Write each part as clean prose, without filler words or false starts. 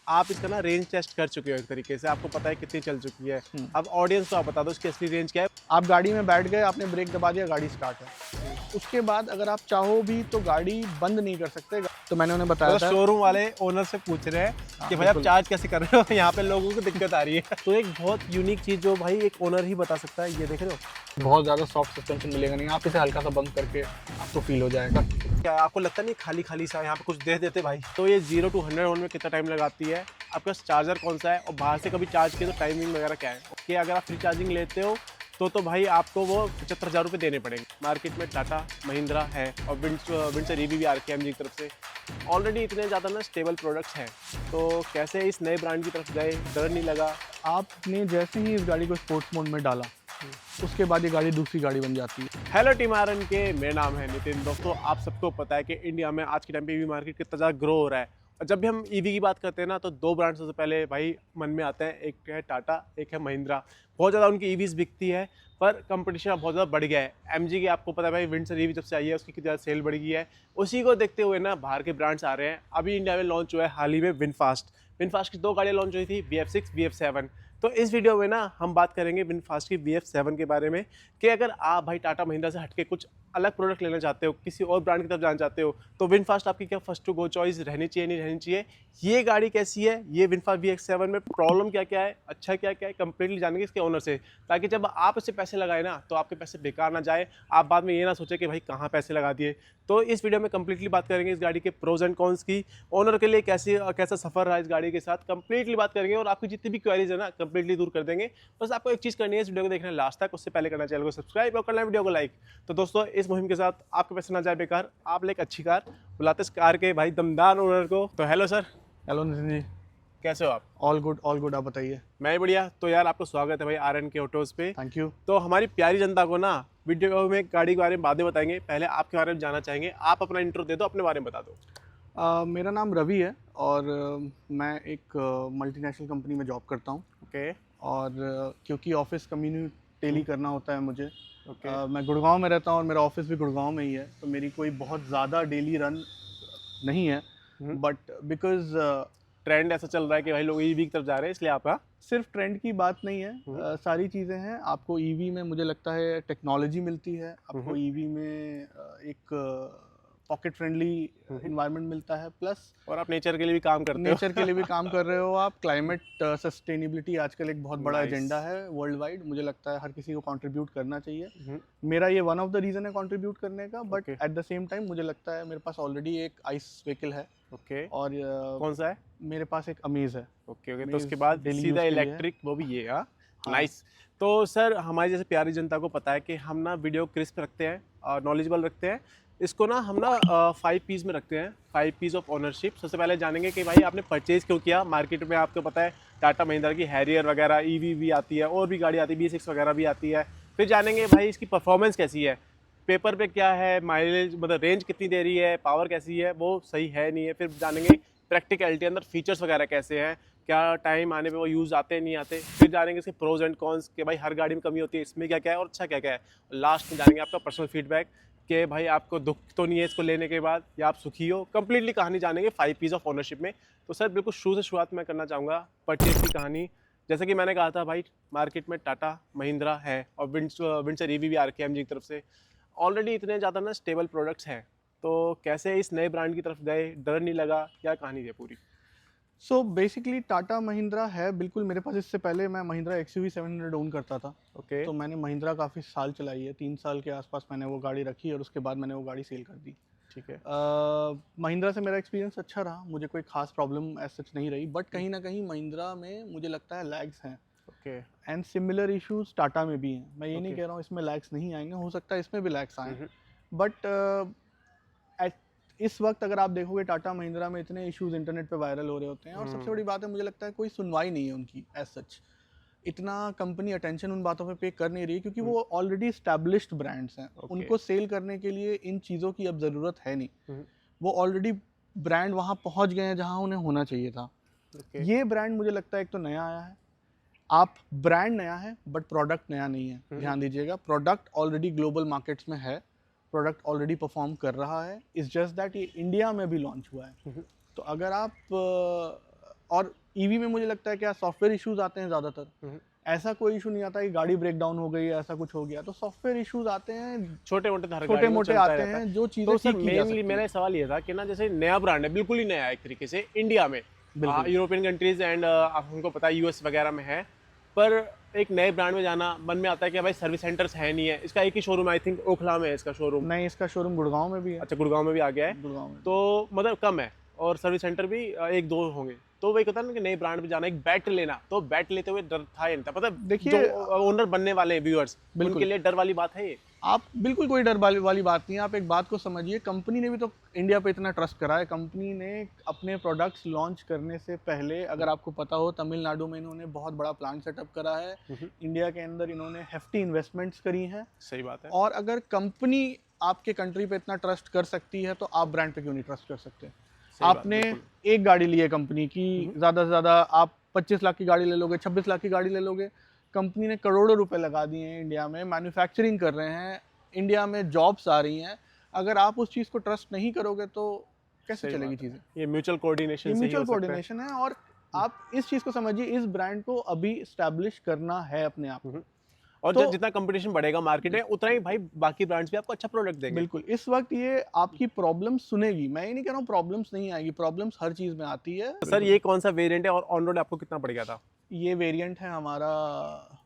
आप इसका ना रेंज टेस्ट कर चुके हो एक तरीके से, आपको पता है कितनी चल चुकी है। अब ऑडियंस को आप बता दो इसकी असली रेंज क्या है। आप गाड़ी में बैठ गए, आपने ब्रेक दबा दिया, गाड़ी स्टार्ट है। उसके बाद अगर आप चाहो भी तो गाड़ी बंद नहीं कर सकते। तो मैंने उन्हें बताया था, शोरूम वाले ओनर से पूछ रहे हैं कि भाई आप बिल्कुल। चार्ज कैसे कर रहे हो, यहाँ पे लोगों को दिक्कत आ रही है। तो एक बहुत यूनिक चीज़ जो भाई एक ओनर ही बता सकता है, ये देख रहे हो, बहुत ज़्यादा सॉफ्ट सस्पेंशन मिलेगा नहीं, आप इसे हल्का सा बंद करके आपको फील हो जाएगा। क्या आपको लगता नहीं खाली खाली सा यहाँ पे कुछ दे देते भाई। तो ये 0 to 100 होने में कितना टाइम लगाती है, आपके पास चार्जर कौन सा है, और बाहर से कभी चार्ज किए तो टाइमिंग वगैरह क्या है। ओके, अगर आप फ्री चार्जिंग लेते हो तो भाई आपको वो 75,000 रुपये देने पड़ेंगे। मार्केट में टाटा महिंद्रा है और विंडसर ईवी भी आ रखी है एमजी की तरफ से। ऑलरेडी इतने ज़्यादा ना स्टेबल प्रोडक्ट्स हैं, तो कैसे इस नए ब्रांड की तरफ गए, डर नहीं लगा? आपने जैसे ही इस गाड़ी को स्पोर्ट्स मोड में डाला, उसके बाद ये गाड़ी दूसरी गाड़ी बन जाती है। हेलो टीम आरन के, मेरा नाम है नितिन। दोस्तों, आप सबको पता है कि इंडिया में आज के टाइम पे ईवी मार्केट कितना ज़्यादा ग्रो हो रहा है। और जब भी हम ईवी की बात करते हैं ना, तो दो ब्रांड सबसे पहले भाई मन में आते हैं, एक है टाटा, एक है महिंद्रा। बहुत ज़्यादा उनकी ईवीज़ बिकती है, पर कंपटीशन अब बहुत ज़्यादा बढ़ गया है। एमजी की आपको पता है भाई, विंडसर ईवी जब से आई है उसकी कितनी ज़्यादा सेल बढ़ गई है। उसी को देखते हुए ना बाहर के ब्रांड्स आ रहे हैं। अभी इंडिया में लॉन्च हुआ है हाल ही में विनफास्ट की 2 गाड़ियाँ लॉन्च हुई थी, VF6, VF7। तो इस वीडियो में ना हम बात करेंगे विनफास्ट की VF7 के बारे में, कि अगर आप भाई टाटा महिंद्रा से हटके कुछ अलग प्रोडक्ट लेना चाहते हो, किसी और ब्रांड की तरफ जाना चाहते हो, तो विनफास्ट आपकी क्या फर्स्ट टू गो चॉइस रहनी चाहिए, नहीं रहनी चाहिए। ये गाड़ी कैसी है, ये विनफास्ट VX7 में प्रॉब्लम क्या क्या है, अच्छा क्या क्या है, कंप्लीटली जानेंगे इसके ओनर से, ताकि जब आप इससे पैसे लगाए ना तो आपके पैसे बेकार ना जाए, आप बाद में ये ना सोचे कि भाई कहाँ पैसे लगा दिए। तो इस वीडियो में कंप्लीटली बात करेंगे इस गाड़ी के प्रोज एंड कॉन्स की, ओनर के लिए कैसा सफर रहा इस गाड़ी के साथ, कंप्लीटली बात करेंगे, और आपकी जितनी भी क्वेरीज है ना कंप्लीटली दूर कर देंगे। बस आपको एक चीज़ करनी है, इस वीडियो को देखना है लास्ट तक, उससे पहले करना चैनल को सब्सक्राइब और करना है वीडियो को लाइक। तो दोस्तों, इस मुहिम के साथ आपके पैसे ना जाए बेकार, आप ले एक अच्छी कार, बुलाते इस कार के भाई दमदार ओनर को। तो hello sir. Hello Nitin ji. कैसे हो आप? ऑल गुड, आप बताइए। मैं बढ़िया। तो यार आपको स्वागत है भाई आरएन के ऑटोज पे। Thank you. तो हमारी प्यारी जनता को ना वीडियो में गाड़ी के बारे में बातें बताएंगे, पहले आपके बारे में जानना चाहेंगे। आप अपना इंट्रो दे दो, अपने बारे में बता दो। मेरा नाम रवि है और मैं एक मल्टीनेशनल कंपनी में जॉब करता हूँ। ओके। और क्योंकि ऑफिस कम्यूनिट डेली करना होता है मुझे, ओके। मैं गुड़गांव में रहता हूँ और मेरा ऑफिस भी गुड़गांव में ही है, तो मेरी कोई बहुत ज़्यादा डेली रन नहीं है। बट बिकॉज ट्रेंड ऐसा चल रहा है कि भाई लोग ईवी की तरफ जा रहे हैं, इसलिए आप सिर्फ ट्रेंड की बात नहीं है, सारी चीज़ें हैं। आपको ईवी में मुझे लगता है टेक्नोलॉजी मिलती है, आपको ईवी में एक पॉकेट फ्रेंडली इन्वायरमेंट मिलता है, प्लस और आप नेचर के लिए भी काम करते हो। नेचर के लिए भी काम कर रहे हो आप। क्लाइमेट सस्टेनेबिलिटी आजकल एक बहुत बड़ा एजेंडा है वर्ल्ड वाइड, मुझे लगता है हर किसी को कंट्रीब्यूट करना चाहिए। मेरा ये वन ऑफ द रीज़न है कंट्रीब्यूट करने का, but at the same time मुझे लगता है मेरे पास ऑलरेडी एक आइस व्हीकल है। ओके। और कौन सा है? मेरे पास एक अमेज है। Okay okay. तो उसके बाद सीधा इलेक्ट्रिक, वो भी ये। हाँ, नाइस। तो सर, हमारी जैसे प्यारी जनता को पता है कि हम ना वीडियो क्रिस्प रखते हैं और नॉलेजेबल रखते हैं। इसको ना हम ना 5 पीस में रखते हैं, 5 पीस ऑफ ओनरशिप। सबसे पहले जानेंगे कि भाई आपने परचेज़ क्यों किया। मार्केट में आपको पता है टाटा महिंद्रा की हैरियर वगैरह ईवी भी आती है, और भी गाड़ी आती है, B6 वगैरह भी आती है। फिर जानेंगे भाई इसकी परफॉर्मेंस कैसी है, पेपर पे क्या है, माइलेज मतलब रेंज कितनी दे रही है, पावर कैसी है, वो सही है नहीं है। फिर जानेंगे प्रैक्टिकलिटी, अंदर फीचर्स वगैरह कैसे हैं, क्या टाइम आने पे वो यूज़ आते हैं नहीं आते। फिर जानेंगे इसके प्रोज एंड कॉन्स, कि भाई हर गाड़ी में कमी होती है, इसमें क्या क्या है और अच्छा क्या क्या है। लास्ट में जानेंगे आपका पर्सनल फीडबैक, कि भाई आपको दुख तो नहीं है इसको लेने के बाद, या आप सुखी हो। कंप्लीटली कहानी जानेंगे 5 पीस ऑफ ओनरशिप में। तो सर, बिल्कुल शुरू से शुरुआत मैं करना चाहूँगा परचेज की कहानी। जैसे कि मैंने कहा था भाई, मार्केट में टाटा महिंद्रा है और विंडसर ईवी भी आ रखी है एमजी की तरफ से। ऑलरेडी इतने ज़्यादा ना स्टेबल प्रोडक्ट्स हैं, तो कैसे इस नए ब्रांड की तरफ गए, डर नहीं लगा, क्या कहानी है पूरी? सो बेसिकली टाटा महिंद्रा है बिल्कुल मेरे पास। इससे पहले मैं महिंद्रा XUV 700 ओन करता था। ओके। तो मैंने महिंद्रा काफ़ी साल चलाई है, 3 साल के आसपास मैंने वो गाड़ी रखी और उसके बाद मैंने वो गाड़ी सेल कर दी। ठीक है। महिंद्रा से मेरा एक्सपीरियंस अच्छा रहा, मुझे कोई खास प्रॉब्लम ऐसा सच नहीं रही, बट कहीं ना कहीं महिंद्रा में मुझे लगता है लैग्स हैं। Okay. And similar issues Tata में भी हैं। मैं ये नहीं कह रहा हूँ इसमें लैग्स नहीं आएंगे, हो सकता है इसमें भी लैग्स आए, बट एट इस वक्त अगर आप देखोगे टाटा महिंद्रा में इतने इश्यूज इंटरनेट पे वायरल हो रहे होते हैं, और सबसे बड़ी बात है मुझे लगता है कोई सुनवाई नहीं है उनकी एज सच। इतना कंपनी अटेंशन उन बातों पे कर नहीं रही, क्योंकि वो ऑलरेडी स्टैब्लिश्ड ब्रांड्स हैं। उनको सेल करने के लिए इन चीज़ों की अब ज़रूरत है नहीं। वो ऑलरेडी ब्रांड वहाँ पहुँच गए हैं जहाँ उन्हें होना चाहिए था। ये ब्रांड मुझे लगता है एक तो नया आया है। आप ब्रांड नया है बट प्रोडक्ट नया नहीं है, ध्यान दीजिएगा। प्रोडक्ट ऑलरेडी ग्लोबल मार्केट्स में है, प्रोडक्ट ऑलरेडी परफॉर्म कर रहा है। इट्स जस्ट दैट ये इंडिया में भी लॉन्च हुआ है। तो अगर आप और ईवी में मुझे लगता है क्या सॉफ्टवेयर इश्यूज आते हैं ज़्यादातर, ऐसा कोई इशू नहीं आता कि गाड़ी ब्रेक डाउन हो गई, ऐसा कुछ हो गया, तो सॉफ्टवेयर इश्यूज आते हैं, छोटे मोटे हर छोटे गाड़ी में मोटे चलता आते रहता है। हैं, जो चीज़ें तो सर ठीक की जा मेनली सकती मेरा हैं। सवाल ये था कि ना जैसे नया ब्रांड है, बिल्कुल ही नया है एक तरीके से इंडिया में, बिल्कुल। यूरोपियन कंट्रीज एंड हमको पता है यूएस वगैरह में है, पर एक नए ब्रांड में जाना मन में आता है कि भाई सर्विस सेंटर्स है नहीं है, इसका एक ही शोरूम आई थिंक ओखला में है इसका शोरूम। नहीं, इसका शोरूम गुड़गांव में भी है। अच्छा, गुड़गांव में भी आ गया है, गुड़गांव में। तो मतलब कम है और सर्विस सेंटर भी एक दो होंगे। तो वही कहता है ना कि नए ब्रांड में जाना, एक बैट लेना, तो बैट लेते हुए डर था या नहीं था, मतलब देखिए, जो ओनर बनने वाले व्यूअर्स बिल्कुल। उनके लिए डर वाली बात है ये? आप बिल्कुल कोई डर वाली बात नहीं है। आप एक बात को समझिए, कंपनी ने भी तो इंडिया पे इतना ट्रस्ट करा है। कंपनी ने अपने प्रोडक्ट्स लॉन्च करने से पहले, अगर आपको पता हो, तमिलनाडु में इन्होंने बहुत बड़ा प्लांट सेटअप करा है, इंडिया के अंदर इन्होंने हेफ्टी इन्वेस्टमेंट्स करी हैं। सही बात है। और अगर कंपनी आपके कंट्री पे इतना ट्रस्ट कर सकती है तो आप ब्रांड पे क्यों नहीं ट्रस्ट कर सकते? सही बात, आपने बिल्कुल। एक गाड़ी ली है कंपनी की, ज़्यादा से ज़्यादा आप 25 लाख की गाड़ी ले लोगे, 26 लाख की गाड़ी ले लोगे, कंपनी ने करोड़ों रुपए लगा दिए हैं, इंडिया में मैन्युफैक्चरिंग कर रहे हैं, इंडिया में जॉब्स आ रही हैं। अगर आप उस चीज़ को ट्रस्ट नहीं करोगे तो कैसे सही चलेगी बात है। चीज़ें? ये म्यूचुअल कोऑर्डिनेशन ये से ही म्यूचुअल हो सकता है। कोऑर्डिनेशन है, और आप इस चीज़ को समझिए, इस ब्रांड को अभी इस्टेब्लिश करना है अपने आप को। और तो जितना कंपटीशन बढ़ेगा मार्केट में, उतना ही भाई बाकी ब्रांड्स भी आपको अच्छा प्रोडक्ट देंगे। बिल्कुल, इस वक्त ये आपकी प्रॉब्लम सुनेगी। मैं ये नहीं कह रहा हूँ प्रॉब्लम्स नहीं आएगी, प्रॉब्लम्स हर चीज़ में आती है। सर ये कौन सा वेरिएंट है और ऑन रोड आपको कितना पड़ गया था? ये वेरिएंट है हमारा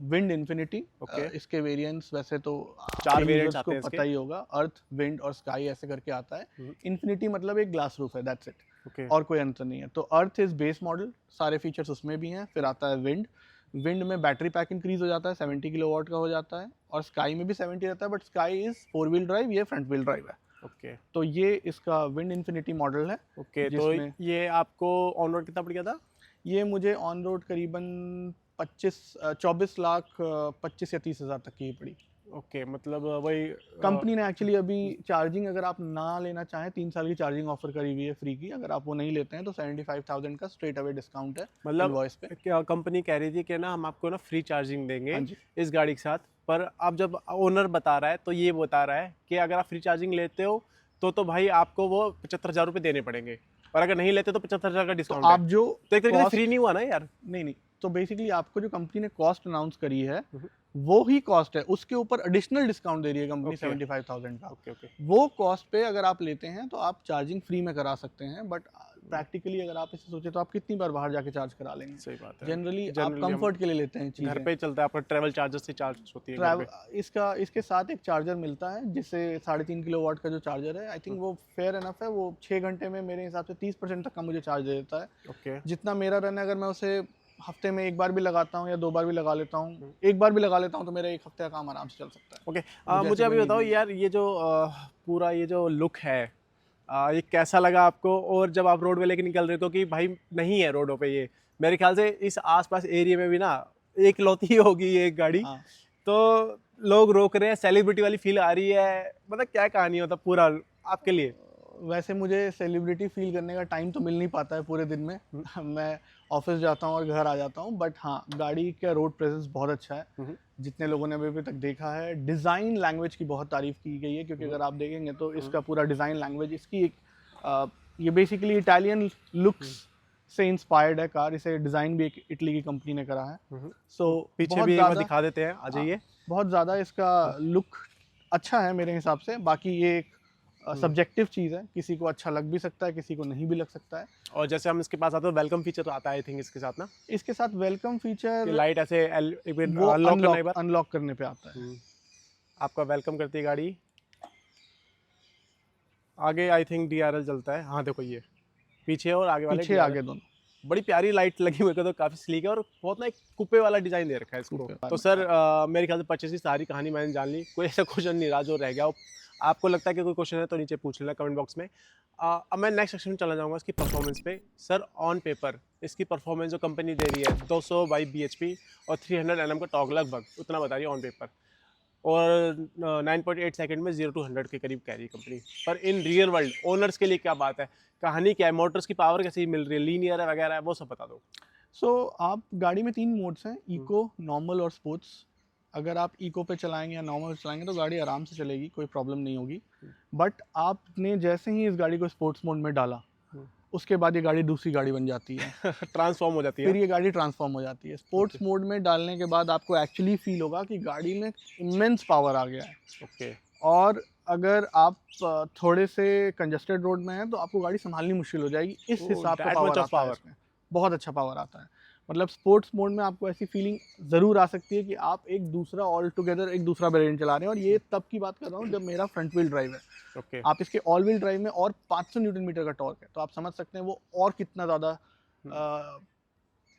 विंड इन्फिनिटी। ओके। इसके वेरिएंट्स वैसे तो चार आपके वेरिएंट्स यूजर्स आते को हैं इसके। पता ही होगा, अर्थ, विंड और स्काई ऐसे करके आता है। इन्फिनिटी मतलब एक ग्लास रूफ है, दैट्स इट। ओके। और कोई अंतर नहीं है। तो अर्थ इज बेस मॉडल, सारे फीचर्स उसमें भी हैं। फिर आता है विंड। विंड में बैटरी पैक इंक्रीज हो जाता है, 70 किलोवाट का हो जाता है, और स्काई में भी 70 रहता है, but sky is 4 wheel drive, ये फ्रंट व्हील ड्राइव है। ओके। तो ये इसका विंड इन्फिनिटी मॉडल है। ओके, तो जिसमें ये आपको ऑन रोड कितना पड़ गया था? ये मुझे ऑन रोड करीबन 24 लाख 25 या 30 हज़ार तक की ही पड़ी। ओके, मतलब वही कंपनी ने एक्चुअली अभी चार्जिंग, अगर आप ना लेना चाहें, 3 साल की चार्जिंग ऑफर करी हुई है फ्री की। अगर आप वो नहीं लेते हैं तो 75,000 का स्ट्रेट अवे डिस्काउंट है मतलब इनवॉइस पे। क्या कंपनी कह रही थी कि ना हम आपको ना फ्री चार्जिंग देंगे हाँ जी। इस गाड़ी के साथ, पर अब जब ओनर बता रहा है तो ये बता रहा है कि अगर आप फ्री चार्जिंग लेते हो तो भाई आपको वो 75,000 रुपये देने पड़ेंगे, और अगर नहीं लेते तो 75,000 का तो डिस्काउंट आप है। जो तो एक तरीके से cost- फ्री नहीं हुआ ना यार? नहीं, तो बेसिकली आपको जो कंपनी ने कॉस्ट अनाउंस करी है वो ही कॉस्ट है, उसके ऊपर एडिशनल डिस्काउंट दे रही है कंपनी Okay. 75,000 का। Okay okay. वो कॉस्ट पे अगर आप लेते हैं तो आप चार्जिंग फ्री में करा सकते हैं, बट प्रैक्टिकली अगर आप इसे सोचे तो आप कितनी बार बाहर जाके चार्ज करा लेंगे? सही बात है। जनरली आप Generally हम कंफर्ट के लिए लेते हैं घर चीज़ें। पे चलता है आपका, ट्रैवल चार्जर से चार्ज होती है घर पे। इसके साथ एक चार्जर मिलता है, जिससे 3.5 किलोवाट का जो चार्जर है, आई थिंक वो फेयर एनफ है। वो 6 घंटे में मेरे हिसाब से 30% तक का मुझे चार्ज दे देता है। ओके। जितना मेरा रन है, अगर मैं उसे हफ्ते में एक बार भी लगाता हूँ या 2 बार भी लगा लेता हूँ, एक बार भी लगा लेता हूँ, तो मेरा एक हफ्ते का काम आराम से चल सकता है। ओके, मुझे मुझे ऐसी अभी कोई बताओ नीड यार, ये जो पूरा ये जो लुक है, ये कैसा लगा आपको? और जब आप रोड पे लेके निकल रहे हो, कि भाई नहीं है रोडों पे, ये मेरे ख्याल से इस आसपास एरिया में भी ना एक लौती ही होगी ये एक गाड़ी, हाँ। तो लोग रोक रहे हैं, सेलिब्रिटी वाली फील आ रही है, मतलब क्या कहानी होता पूरा आपके लिए? वैसे मुझे सेलिब्रिटी फील करने का टाइम तो मिल नहीं पाता है पूरे दिन में। मैं ऑफिस जाता हूँ और घर आ जाता हूँ, बट हाँ, गाड़ी का रोड प्रेजेंस बहुत अच्छा है। जितने लोगों ने अभी तक देखा है, डिज़ाइन लैंग्वेज की बहुत तारीफ की गई है, क्योंकि अगर आप देखेंगे तो इसका पूरा डिज़ाइन लैंग्वेज, इसकी एक ये बेसिकली इटालियन लुक्स से इंस्पायर्ड है कार। इसे डिज़ाइन भी एक इटली की कंपनी ने करा है। सो पीछे भी एक बार दिखा देते हैं, आ जाइए। बहुत ज़्यादा इसका लुक अच्छा है मेरे हिसाब से। बाकी ये एक सब्जेक्टिव चीज़ है, किसी को अच्छा लग भी सकता है, किसी को नहीं भी लग सकता है। और जैसे हम इसके पास आते हैं, वेलकम फीचर तो आता है आई थिंक इसके साथ ना, इसके साथ वेलकम कि फीचर लाइट ऐसे एक बार वो अनलॉक करना एक बार। अनलॉक करने पे आता है। आपका वेलकम करती है गाड़ी। आगे आई थिंक DRL चलता है, हाँ देखो ये पीछे और आगे वाले पीछे DRL। आगे दोनों। बड़ी प्यारी लाइट लगी मेरे को, तो काफी स्लीक है और बहुत ना एक कुप्पे वाला डिजाइन दे रखा है इसको। कुप्पे तो सर मेरे ख्याल से परचेज की सारी कहानी मैंने जान ली, कोई ऐसा क्वेश्चन नहीं रहा जो रह गया हो। आपको लगता है कि कोई क्वेश्चन है तो नीचे पूछ लेना कमेंट बॉक्स में। अब मैं नेक्स्ट सेक्शन में चला जाऊंगा इसकी परफॉर्मेंस पे। सर ऑन पेपर इसकी परफॉर्मेंस जो कंपनी दे रही है 200 bhp और 300 Nm का टॉर्क, लगभग उतना बता रही है ऑन पेपर, और 9.8 सेकंड में 0 to 100 के करीब कह रही है कंपनी। पर इन रियल वर्ल्ड ओनर्स के लिए क्या बात है, कहानी क्या है, मोटर्स की पावर कैसी मिल रही है, लीनियर है वगैरह है, वो सब बता दो। सो आप गाड़ी में 3 मोड्स हैं, इको, नॉर्मल और स्पोर्ट्स। अगर आप इको पे चलाएंगे या नॉर्मल पे चलाएंगे तो गाड़ी आराम से चलेगी, कोई प्रॉब्लम नहीं होगी। बट आपने जैसे ही इस गाड़ी को स्पोर्ट्स मोड में डाला, उसके बाद ये गाड़ी दूसरी गाड़ी बन जाती है। ट्रांसफॉर्म हो जाती फिर है। ये गाड़ी ट्रांसफॉर्म हो जाती है। स्पोर्ट्स मोड में डालने के बाद आपको एक्चुअली फील होगा कि गाड़ी में इमेंस पावर आ गया है। ओके। और अगर आप थोड़े से कंजस्टेड रोड में हैं तो आपको गाड़ी संभालनी मुश्किल हो जाएगी, इस ओह, हिसाब का that पावर much of आता है power। इसमें। बहुत अच्छा पावर आता है। मतलब स्पोर्ट्स मोड में आपको ऐसी फीलिंग ज़रूर आ सकती है कि आप एक दूसरा ऑल टुगेदर एक दूसरा वेरिएंट चला रहे हैं। और ये तब की बात कर रहा हूँ जब मेरा फ्रंट व्हील ड्राइव है। ओके। आप इसके ऑल व्हील ड्राइव में और 500 न्यूटन मीटर का टॉर्क है, तो आप समझ सकते हैं वो और कितना ज़्यादा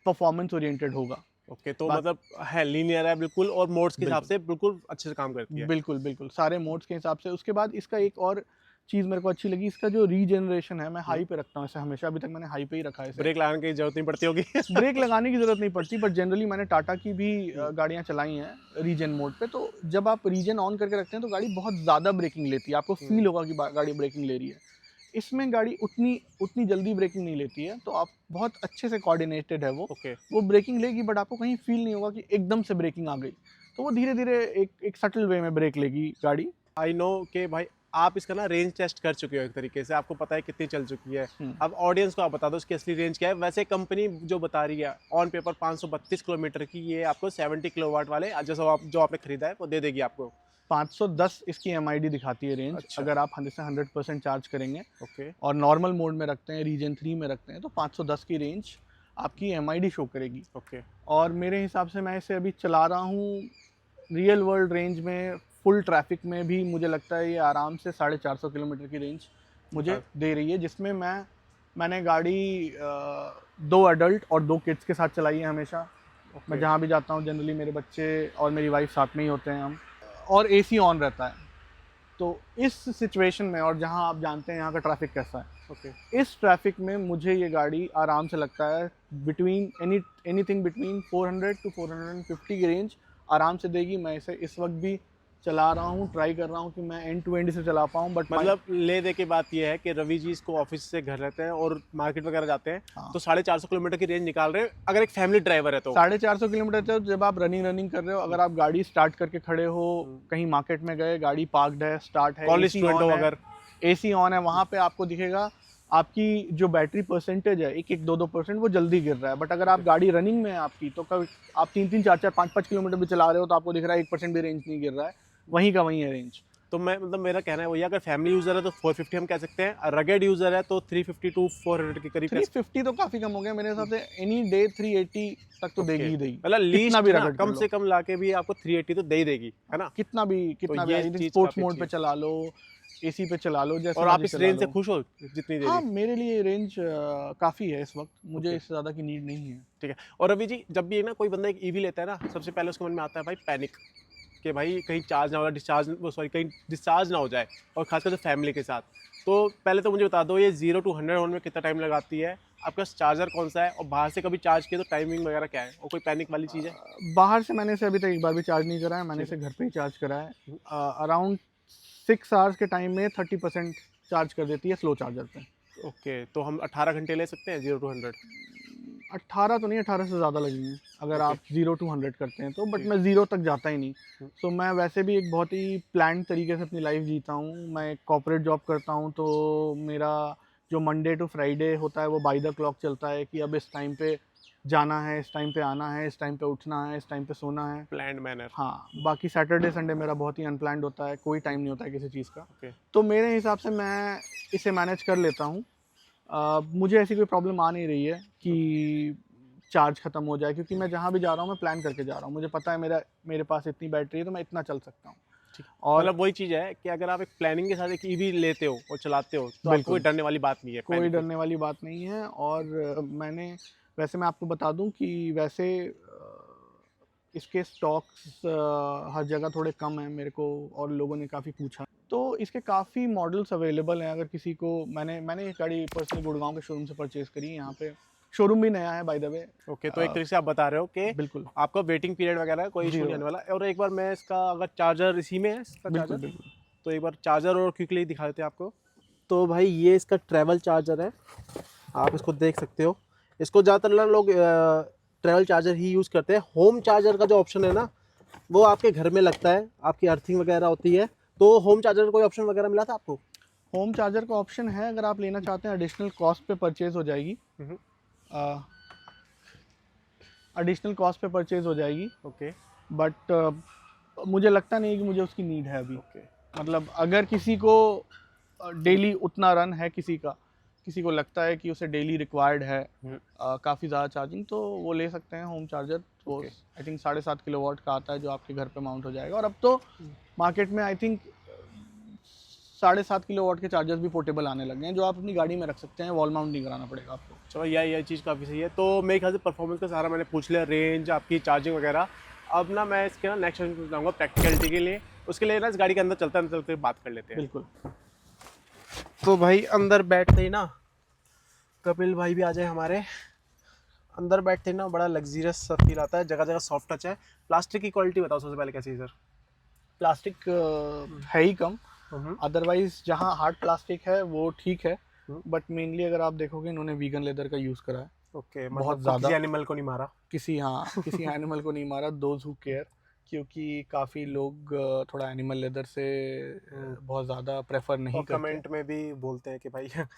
परफॉर्मेंस ओरिएंटेड होगा। ओके, तो बात- मतलब है, लीनियर है बिल्कुल, और मोड्स के हिसाब बिल्कुल। से बिल्कुल अच्छे से काम करती है। बिल्कुल, बिल्कुल, सारे मोड्स के हिसाब से। उसके बाद इसका एक और चीज़ मेरे को अच्छी लगी, इसका जो रीजनरेशन है मैं हाई पे रखता हूँ इसे हमेशा, अभी तक मैंने हाई पे ही रखा है इसे। ब्रेक लगाने की जरूरत नहीं पड़ती होगी। ब्रेक लगाने की ज़रूरत नहीं पड़ती, बट जनरली मैंने टाटा की भी गाड़ियाँ चलाई हैं रीजन मोड पे, तो जब आप रीजन ऑन करके रखते हैं तो गाड़ी बहुत ज़्यादा ब्रेकिंग लेती है, आपको फील होगा कि गाड़ी ब्रेकिंग ले रही है। इसमें गाड़ी उतनी जल्दी ब्रेकिंग नहीं लेती है, तो आप बहुत अच्छे से कोऑर्डिनेटेड है ओके। वो ब्रेकिंग लेगी, बट आपको कहीं फील नहीं होगा कि एकदम से ब्रेकिंग आ गई। तो वो धीरे धीरे एक सटल वे में ब्रेक लेगी गाड़ी। आई नो कि भाई आप इसका ना रेंज टेस्ट कर चुके हो एक तरीके से, आपको पता है कितनी चल चुकी है। अब ऑडियंस को आप बता दो इसकी असली रेंज क्या है। वैसे कंपनी जो बता रही है ऑन पेपर 532 किलोमीटर की, ये आपको 70 किलोवाट वाले जो आपने खरीदा है वो दे देगी आपको। 510 इसकी MID दिखाती है रेंज। अच्छा। अगर आप 100% चार्ज करेंगे ओके। और नॉर्मल मोड में रखते हैं, रीजन 3 में रखते हैं, तो 510 की रेंज आपकी MID शो करेगी। ओके। और मेरे हिसाब से मैं इसे अभी चला रहा हूँ रियल वर्ल्ड रेंज में, फुल ट्रैफिक में भी मुझे लगता है ये आराम से 450 किलोमीटर की रेंज मुझे दे रही है, जिसमें मैंने गाड़ी 2 एडल्ट और 2 किड्स के साथ चलाई है हमेशा। मैं जहाँ भी जाता हूँ जनरली मेरे बच्चे और मेरी वाइफ साथ में ही होते हैं हम, और AC ऑन रहता है। तो इस सिचुएशन में, और जहाँ आप जानते हैं यहाँ का ट्रैफिक कैसा है, ओके। इस ट्रैफिक में मुझे ये गाड़ी आराम से लगता है एनीथिंग बिटवीन 400 to 450 की रेंज आराम से देगी। मैं इसे इस वक्त भी चला रहा हूँ, ट्राई कर रहा हूँ कि मैं एंड टू एंड इसे चला पाऊँ। बट मतलब ले दे के बात ये है कि रवि जी इसको ऑफिस से घर रहते हैं और मार्केट वगैरह जाते हैं, हाँ। तो 450 किलोमीटर की रेंज निकाल रहे हैं अगर एक फैमिली ड्राइवर है तो। 450 किलोमीटर तो जब आप रनिंग कर रहे हो, अगर आप गाड़ी स्टार्ट करके खड़े हो, कहीं मार्केट में गए, गाड़ी पार्कड है, स्टार्ट है, कॉलेज AC स्टूडेंट हो ऑन है, अगर, AC ऑन है, वहाँ पे आपको दिखेगा आपकी जो बैटरी परसेंटेज है 1-2% वो जल्दी गिर रहा है। बट अगर आप गाड़ी रनिंग में है आपकी, तो कभी आप 3-3, 4-4, 5-5 किलोमीटर भी चला रहे हो तो आपको दिख रहा है 1% भी रेंज नहीं गिर रहा है, वहीं का वहीं है रेंज। तो मैं मतलब मेरा कहना है वही, अगर फैमिली यूजर है तो 450 हम कह सकते हैं, रगेड यूजर है तो 350 to 400 के करीब। 350 तो काफी कम हो गया मेरे हिसाब से, एनी डे 380 तक तो देगी ही देगी। मतलब लीस्ट भी ना रगड़ कम से कम लाके भी आपको 380 तो दे ही देगी, है ना। कितना भी ये चीज़ स्पोर्ट्स काफी मोड अच्छी पे है। चला लो, AC पे चला लो, जैसे और आप मर्जी इस चला रेंज से लो। खुश हो जितनी दे हाँ, रही? मेरे लिए रेंज काफ़ी है इस वक्त, मुझे Okay। इससे ज़्यादा की नीड नहीं है। ठीक है। और रवि जी, जब भी ना कोई बंदा एक ईवी लेता है ना, सबसे पहले उसके मन में आता है भाई पैनिक, कि भाई कहीं चार्ज ना हो जाए, कहीं डिस्चार्ज ना हो जाए, और खासकर जो फैमिली के साथ। तो पहले तो मुझे बता दो ये 0 to 100 होने में कितना टाइम लगाती है, आपका चार्जर कौन सा है, और बाहर से कभी चार्ज किया तो टाइमिंग वगैरह क्या है, और कोई पैनिक वाली चीज़ है? बाहर से मैंने इसे अभी तक एक बार भी चार्ज नहीं करा है, मैंने इसे घर पे ही चार्ज करा है। अराउंड 6 आवर्स के टाइम में 30% चार्ज कर देती है स्लो चार्जर पे। ओके, तो हम 18 घंटे ले सकते हैं 0 to 100? 18 तो नहीं, 18 से ज़्यादा लगेंगे अगर Okay। आप 0 to 100 करते हैं तो, बट ठीक। मैं 0 तक जाता ही नहीं। हम्म। सो मैं वैसे भी एक बहुत ही प्लान्ड तरीके से अपनी लाइफ जीता हूँ। मैं एक कॉर्पोरेट जॉब करता हूँ, तो मेरा जो मंडे टू फ्राइडे होता है वो बाय द क्लॉक चलता है कि अब इस टाइम पे जाना है, इस टाइम पे आना है, इस टाइम पे उठना है, इस टाइम पे सोना है। Planned manner. हाँ, बाकी सैटरडे संडे मेरा बहुत ही अनप्लान्ड होता है, कोई टाइम नहीं होता है किसी चीज़ का। ओके। तो मेरे हिसाब से मैं इसे मैनेज कर लेता हूँ। मुझे ऐसी कोई प्रॉब्लम आ नहीं रही है कि चार्ज ख़त्म हो जाए, क्योंकि मैं जहाँ भी जा रहा हूँ मैं प्लान करके जा रहा हूँ, मुझे पता है मेरे पास इतनी बैटरी है तो मैं इतना चल सकता हूँ। ठीक। और मतलब वही चीज़ है कि अगर आप एक प्लानिंग के साथ एक ईवी लेते हो और चलाते हो तो आपको बिल्कुल। कोई डरने वाली बात नहीं है, कोई panic की। डरने वाली बात नहीं है। और मैं आपको बता दूं कि वैसे इसके स्टॉक्स हर जगह थोड़े कम हैं मेरे को, और लोगों ने काफ़ी पूछा, तो इसके काफ़ी मॉडल्स अवेलेबल हैं। अगर किसी को, मैंने ये गाड़ी पर्सनली गुड़गांव के शोरूम से परचेज़ करी है। यहाँ पे शोरूम भी नया है बाय द वे। ओके, तो एक तरीके से आप बता रहे हो कि बिल्कुल आपका वेटिंग पीरियड वगैरह कोई इशू नहीं Zero। आने वाला। और एक बार मैं इसका, अगर चार्जर इसी में है इसका बिल्कुल चार्जर, बिल्कुल। तो एक बार चार्जर और क्विकली दिखा देते हैं आपको। तो भाई ये इसका ट्रैवल चार्जर है, आप इसको देख सकते हो। इसको ज़्यादातर ना लोग ट्रैवल चार्जर ही यूज़ करते हैं। होम चार्जर का जो ऑप्शन है ना, वो आपके घर में लगता है, आपकी अर्थिंग वगैरह होती है, तो होम चार्जर का कोई ऑप्शन वगैरह मिला था आपको? होम चार्जर का ऑप्शन है, अगर आप लेना चाहते हैं एडिशनल कॉस्ट पे परचेज हो जाएगी, एडिशनल कॉस्ट पे परचेज हो जाएगी, ओके बट मुझे लगता नहीं कि मुझे उसकी नीड है अभी। ओके मतलब अगर किसी को डेली उतना रन है, किसी को लगता है कि उसे डेली रिक्वायर्ड है काफ़ी ज़्यादा चार्जिंग, तो वो ले सकते हैं होम चार्जर। वो Okay. आई थिंक 7.5 किलोवाट का आता है जो आपके घर पे माउंट हो जाएगा। और अब तो मार्केट में आई थिंक 7.5 किलोवाट के चार्जर्स भी पोर्टेबल आने लगे हैं जो आप अपनी गाड़ी में रख सकते हैं, वॉल माउंट नहीं कराना पड़ेगा आपको। चलो यह चीज़ काफ़ी सही है। तो मेरे ख्याल से परफॉर्मेंस का सारा मैंने पूछ लिया, रेंज, आपकी चार्जिंग वगैरह। अब ना मैं इसके ना नेक्स्ट क्वेश्चन जाऊँगा प्रैक्टिकलिटी के लिए। उसके लिए ना इस गाड़ी के अंदर चलते अंदर चलते बात कर लेते हैं। बिल्कुल। तो भाई अंदर बैठते ही ना कपिल भाई भी आ जाए हमारे। अंदर बैठते ही ना बड़ा लग्जरियस सा फील आता है, जगह जगह सॉफ्ट टच है। प्लास्टिक की क्वालिटी बताओ सबसे पहले कैसी है सर? प्लास्टिक है ही कम, हम्म अदरवाइज जहाँ हार्ड प्लास्टिक है वो ठीक है, हम्म। बट मेनली अगर आप देखोगे इन्होंने वीगन लेदर का यूज़ करा है ओके, बहुत मतलब ज़्यादा। किसी एनिमल को नहीं मारा। किसी एनिमल को नहीं मारा, दोज हु केयर, क्योंकि काफ़ी लोग थोड़ा एनिमल लेदर से बहुत ज़्यादा प्रेफर नहीं और करते। कमेंट में भी बोलते हैं कि भाई हाँ।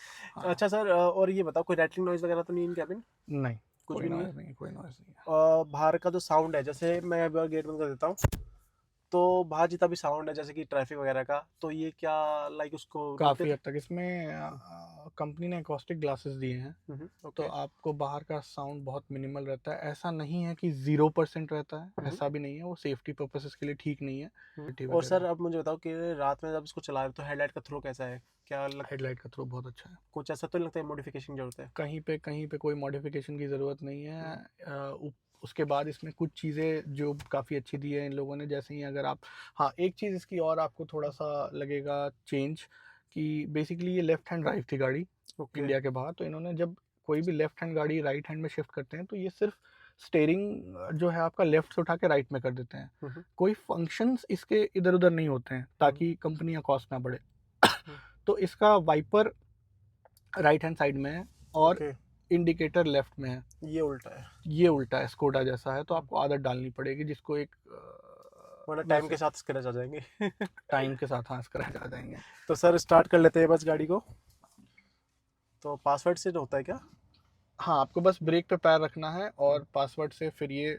अच्छा सर, और ये बताओ कोई रैटलिंग नॉइज वगैरह तो नहीं इन कैबिन? नहीं, कुछ कोई भी नहीं नॉइज़ है? नहीं है, कोई नॉइज़ नहीं है। बाहर का जो साउंड है, जैसे मैं अभी गेट बंद कर देता हूँ तो बाहर जितना भी साउंड है जैसे कि ट्रैफिक वगैरह का, तो ये क्या लाइक उसको काफ़ी हद तक इसमें कंपनी ने एकॉस्टिक ग्लासेस दिए हैं, तो ओके आपको बाहर का साउंड बहुत मिनिमल रहता है। ऐसा नहीं है कि 0% रहता है, ऐसा भी नहीं है, वो सेफ्टी पर्पसेस के लिए ठीक नहीं है। और सर अब मुझे बताओ कि रात में जब इसको चला रहे हो तो हेडलाइट का थ्रो कैसा है? क्या हेडलाइट का थ्रो बहुत अच्छा है, कुछ ऐसा तो नहीं लगता है मॉडिफिकेशन की जरूरत है? कहीं पे कोई मॉडिफिकेशन की ज़रूरत नहीं है। उसके बाद इसमें कुछ चीज़ें जो काफ़ी अच्छी दी है इन लोगों ने, जैसे ही अगर आप, हाँ एक चीज़ इसकी और आपको थोड़ा सा लगेगा चेंज, कि बेसिकली ये लेफ्ट हैंड ड्राइव थी गाड़ी ओके इंडिया के बाहर, तो इन्होंने जब कोई भी लेफ्ट हैंड गाड़ी राइट हैंड में शिफ्ट करते हैं तो ये सिर्फ स्टेयरिंग जो है आपका लेफ्ट से उठा के राइट में कर देते हैं, कोई फंक्शंस इसके इधर उधर नहीं होते हैं ताकि कंपनियां कॉस्ट ना बढ़े। तो इसका वाइपर राइट हैंड साइड में है और ओके, इंडिकेटर लेफ्ट में है, ये उल्टा है ये उल्टा है, स्कोडा जैसा है, तो आपको आदत डालनी पड़ेगी जिसको एक वरना टाइम वैसे के साथ स्क्रैच आ जाएंगे टाइम के साथ हाँ स्क्रैच आ जाएंगे। तो सर स्टार्ट कर लेते हैं बस गाड़ी को। तो पासवर्ड से होता है क्या? हाँ, आपको बस ब्रेक पे पैर रखना है और पासवर्ड से फिर ये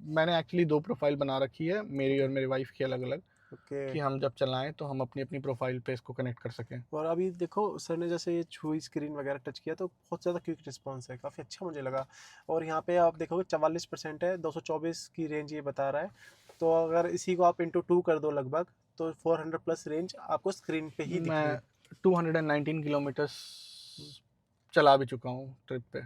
मैंने एक्चुअली 2 प्रोफाइल बना रखी है, मेरी और मेरी वाइफ की अलग अलग, ओके। कि हम जब चलाएं तो हम अपनी अपनी प्रोफाइल पे इसको कनेक्ट कर सकें। और अभी देखो सर ने जैसे ये छुई स्क्रीन वगैरह टच किया तो बहुत ज़्यादा क्विक रिस्पांस है, काफ़ी अच्छा मुझे लगा। और यहाँ पे आप देखोगे 44% है, 224 की रेंज ये बता रहा है। तो अगर इसी को आप इंटू 2 कर दो लगभग, तो 400 प्लस रेंज आपको स्क्रीन पे ही दिख रही है। मैं 219 किलोमीटर्स चला भी चुका हूँ ट्रिप पे।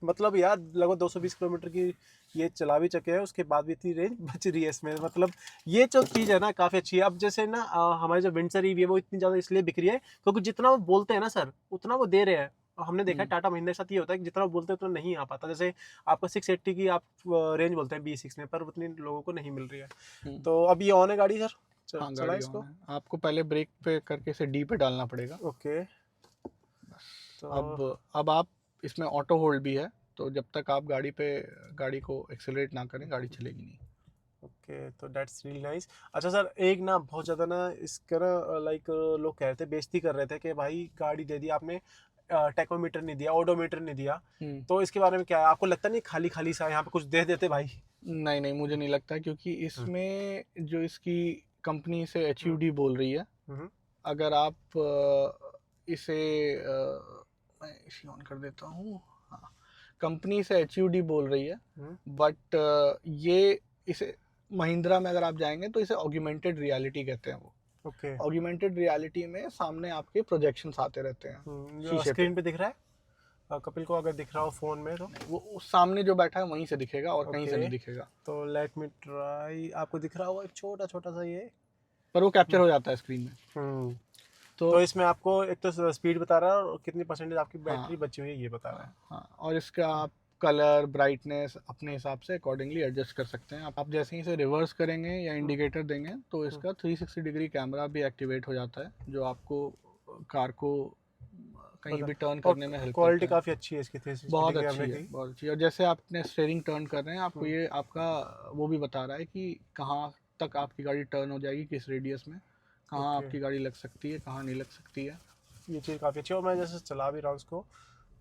मतलब यार लगभग 220 किलोमीटर की ये चला भी चुके हैं, उसके बाद भी इतनी रेंज बच रही है इसमें। मतलब ये जो चीज़ है ना काफ़ी अच्छी है। अब जैसे ना हमारी जो विंडसर ईवी है वो इतनी ज़्यादा इसलिए बिक रही है क्योंकि जितना वो बोलते हैं ना सर उतना वो दे रहे हैं। हमने देखा है टाटा महिंद्रा के साथ ये होता है कि जितना वो बोलते हैं उतना नहीं आ पाता। जैसे आपका 680 की आप रेंज बोलते हैं B6 में, पर उतनी लोगों को नहीं मिल रही है। तो अब ये ऑन है गाड़ी सर, हाँ चला गाड़ी इसको। ऑन है, आपको पहले ब्रेक पे करके इसे डी पे डालना पड़ेगा। ओके तो अब आप इसमें ऑटो होल्ड भी है, तो जब तक आप गाड़ी को एक्सेलरेट ना करें गाड़ी चलेगी नहीं। ओके तो दैट्स रियली नाइस। अच्छा सर, एक ना बहुत ज़्यादा ना इसका ना लाइक लोग कह रहे थे, बेइज्जती कर रहे थे कि भाई गाड़ी दे दी आपने, टेकोमीटर नहीं दिया, ओडोमीटर नहीं दिया। तो इसके बारे में क्या है, आपको लगता नहीं खाली खाली सा यहाँ पे कुछ दे देते भाई? नहीं नहीं, मुझे नहीं लगता, क्योंकि इसमें जो इसकी कंपनी इसे HUD बोल रही है, अगर आप इसे मैं इसे ऑन कर देता हूँ, हाँ कंपनी इसे HUD बोल रही है, बट ये इसे महिंद्रा में अगर आप जाएंगे तो इसे ऑग्यूमेंटेड रियलिटी कहते हैं। वो ओके ऑग्यूमेंटेड रियलिटी में सामने आपके प्रोजेक्शंस आते रहते हैं जो शीशे स्क्रीन पे दिख रहा है कपिल को, अगर दिख रहा हो फोन में तो? वो उस सामने जो बैठा है वहीं से दिखेगा और कहीं से ओके नहीं दिखेगा, तो लेट मी ट्राई। आपको दिख रहा होगा एक छोटा छोटा सा ये। पर वो कैप्चर हो जाता है स्क्रीन में। तो तो इसमें आपको एक तो स्पीड बता रहा है और कितनी परसेंटेज आपकी बैटरी हाँ बची हुई है ये बता रहा है। हाँ, और इसका आप कलर ब्राइटनेस अपने हिसाब से अकॉर्डिंगली एडजस्ट कर सकते हैं। आप जैसे ही इसे रिवर्स करेंगे या इंडिकेटर देंगे तो इसका 360 डिग्री कैमरा भी एक्टिवेट हो जाता है, जो आपको कार को कहीं भी टर्न करने में हेल्प क्वालिटी करता है। काफ़ी अच्छी है इसकी 360 बहुत डिग्री अच्छी कैमरे है, की। बहुत अच्छी है। और जैसे आपने स्टीयरिंग टर्न कर रहे हैं, आपको ये आपका वो भी बता रहा है कि कहाँ तक आपकी गाड़ी टर्न हो जाएगी, किस रेडियस में, कहाँ Okay. आपकी गाड़ी लग सकती है, कहाँ नहीं लग सकती है। ये चीज़ काफ़ी अच्छी है और मैं जैसे चला भी रहा हूँ उसको,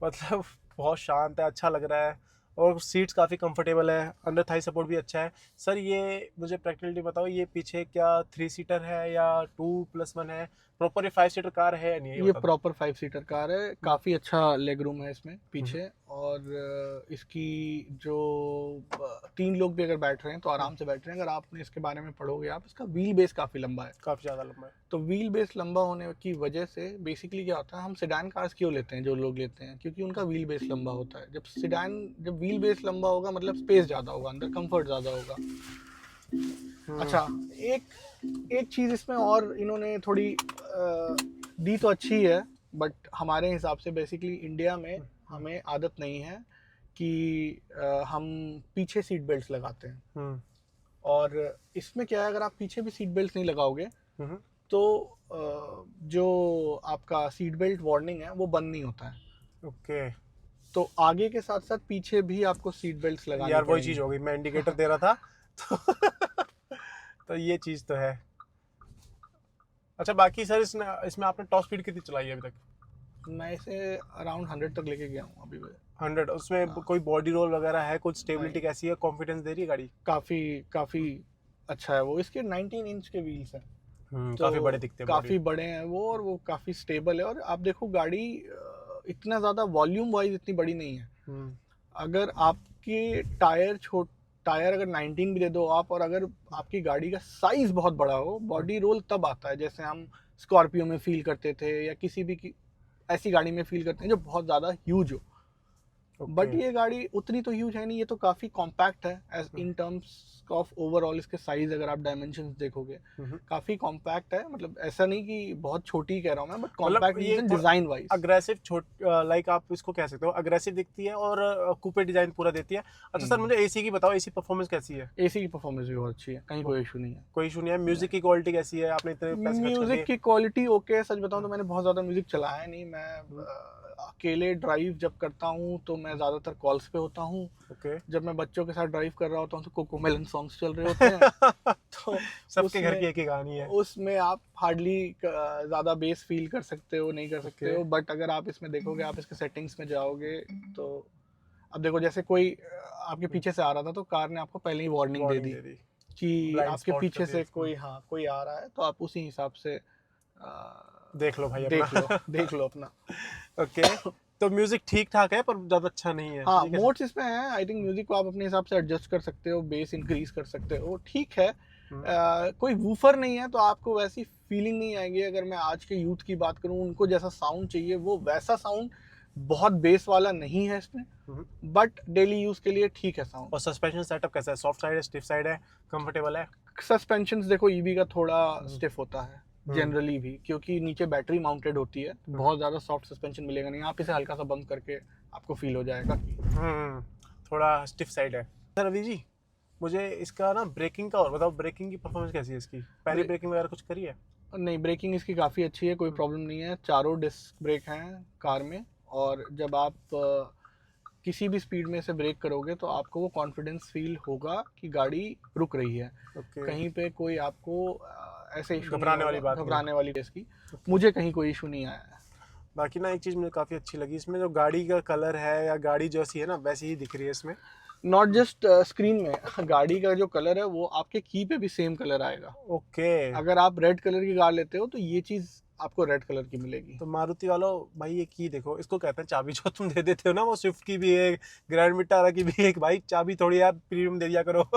मतलब बहुत शांत है, अच्छा लग रहा है और सीट्स काफ़ी कंफर्टेबल है, अंडर थाई सपोर्ट भी अच्छा है। सर ये मुझे प्रैक्टिकलिटी बताओ, ये पीछे क्या 3 सीटर है या 2+1 है, प्रॉपर ये 5 सीटर कार है या नहीं, ये ये बता दो। प्रॉपर 5 सीटर कार है, काफ़ी अच्छा लेग रूम है इसमें पीछे। और इसकी जो 3 लोग भी अगर बैठ रहे हैं तो आराम से बैठ रहे हैं। अगर आपने इसके बारे में पढ़ोगे आप, इसका व्हील बेस काफ़ी लंबा है। काफ़ी ज़्यादा लंबा है। तो व्हील बेस लंबा होने की वजह से बेसिकली क्या होता है, हम सेडान कार्स क्यों लेते हैं, जो लोग लेते हैं, क्योंकि उनका व्हील बेस लंबा होता है। जब व्हील बेस लंबा होगा मतलब स्पेस ज़्यादा होगा, अंदर कंफर्ट ज़्यादा होगा। अच्छा, एक चीज़ इसमें और इन्होंने थोड़ी दी तो अच्छी है, बट हमारे हिसाब से बेसिकली इंडिया में हमें आदत नहीं है कि हम पीछे सीट बेल्ट लगाते हैं। और इसमें क्या है, अगर आप पीछे भी सीट बेल्ट नहीं लगाओगे तो जो आपका सीट बेल्ट वार्निंग है वो बंद नहीं होता है। ओके। तो आगे के साथ साथ पीछे भी आपको सीट बेल्ट लगानी यार वही पड़ेंगी। चीज़ हो गई, मैं इंडिकेटर दे रहा था तो तो ये चीज़ तो है। अच्छा बाकी सर इसमें इसमें आपने टॉप स्पीड कितनी चलाई है अभी तक? मैं इसे अराउंड 100 तक लेके गया हूँ अभी भी। 100। उसमें कोई बॉडी रोल वगैरह है, कुछ स्टेबिलिटी नहीं। कैसी है, कॉन्फिडेंस दे रही है गाड़ी? काफ़ी अच्छा है वो। इसके 19 इंच के व्हील्स हैं, तो काफ़ी बड़े दिखते हैं काफ़ी बड़े हैं वो, और वो काफ़ी स्टेबल है। और आप देखो गाड़ी इतना ज़्यादा वॉल्यूम वाइज इतनी बड़ी नहीं है। अगर आपके टायर अगर 19 भी दे दो आप, और अगर आपकी गाड़ी का साइज बहुत बड़ा हो, बॉडी रोल तब आता है जैसे हम स्कॉर्पियो में फील करते थे या किसी भी ऐसी गाड़ी में फील करते हैं जो बहुत ज़्यादा ह्यूज हो। बट ये गाड़ी उतनी तो ह्यूज है नहीं, ये तो काफ़ी कॉम्पैक्ट है as in terms of overall. इसके साइज अगर आप डायमेंशंस देखोगे काफ़ी कॉम्पैक्ट है। मतलब ऐसा नहीं कि बहुत छोटी कह रहा हूँ मैं, बट कॉम्पैक्ट ये डिजाइन वाइज अग्रेसिव लाइक आप इसको कह सकते हो, अग्रेसिव दिखती है और कूपे डिजाइन पूरा देती है। अच्छा सर मुझे एसी की बताओ, एसी परफॉर्मेंस कैसी है? एसी की परफॉर्मेंस भी बहुत अच्छी है, कहीं कोई इशू नहीं है। कोई इशू नहीं है। म्यूजिक की क्वालिटी कैसी है? आपने इतने पैसे खर्च कर म्यूजिक दिए। की क्वालिटी ओके है। सच बताऊं तो मैंने बहुत ज़्यादा म्यूजिक चलाया नहीं। मैं अकेले ड्राइव जब करता हूँ तो मैं ज़्यादातर कॉल्स पे होता हूँ। ओके। जब मैं बच्चों के साथ ड्राइव कर रहा होता हूँ तो कोकोमेलन सॉन्ग्स चल रहे होते हैं। तो सबके घर की एक ही कहानी है। उसमें आप हार्डली ज़्यादा बेस फील कर सकते हो, नहीं कर सकते हो। बट अगर आप इसमें देखोगे, आप इसके सेटिंग्स में जाओगे तो अब देखो, जैसे कोई आपके पीछे से आ रहा था तो कार ने आपको पहले ही वार्निंग दे दी कि Blind आपके spot पीछे कर से दिया। कोई आ रहा है, तो आप उसी हिसाब से देख लो भाई देख अपना। देख लो अपना। ओके। तो म्यूजिक ठीक ठाक है पर ज्यादा अच्छा नहीं है। हाँ, ये कैसे? मोड्स इसमें हैं। आई थिंक म्यूजिक को आप अपने हिसाब से एडजस्ट कर सकते हो, बेस इंक्रीज कर सकते हो, ठीक है। कोई वूफर नहीं है तो आपको वैसी फीलिंग नहीं आएगी। अगर मैं आज के यूथ की बात करूँ, उनको जैसा साउंड चाहिए वो वैसा साउंड बहुत बेस वाला नहीं है इसमें, बट डेली यूज के लिए ठीक है साउंड। और सस्पेंशन सेटअप कैसा है? सॉफ्ट साइड है, स्टिफ साइड है, कंफर्टेबल है? सस्पेंशन देखो ईवी का थोड़ा स्टिफ होता है जनरली भी, क्योंकि नीचे बैटरी माउंटेड होती है। बहुत ज़्यादा सॉफ्ट सस्पेंशन मिलेगा नहीं। आप इसे हल्का सा बंद करके आपको फील हो जाएगा कि थोड़ा स्टिफ साइड है। सर रवि जी मुझे इसका ना ब्रेकिंग का और बताओ, ब्रेकिंग की परफॉर्मेंस कैसी है इसकी? पहली ब्रेकिंग वगैरह कुछ करी है? नहीं, ब्रेकिंग इसकी काफ़ी अच्छी है, कोई प्रॉब्लम नहीं है। चारों डिस्क ब्रेक हैं कार में, और जब आप किसी भी स्पीड में से ब्रेक करोगे तो आपको वो कॉन्फिडेंस फील होगा कि गाड़ी रुक रही है। कहीं पे कोई आपको ऐसे इशू घबराने वाली बात नहीं। घबराने वाली इसकी मुझे कहीं कोई इशू नहीं आया है। बाकी ना एक चीज़ मुझे काफ़ी अच्छी लगी इसमें, जो गाड़ी का कलर है या गाड़ी जैसी है ना वैसी ही दिख रही है इसमें। नॉट जस्ट स्क्रीन में, गाड़ी का जो कलर है वो आपके की पे भी सेम कलर आएगा। ओके। अगर आप रेड कलर की कार लेते हो तो ये चीज़ आपको रेड कलर की मिलेगी। तो मारुति वालों भाई ये की देखो, इसको कहते हैं चाबी। जो तुम दे देते हो ना, वो स्विफ्ट की भी एक, ग्रैंड विटारा की भी एक, भाई चाबी थोड़ी यार प्रीमियम दे दिया करो।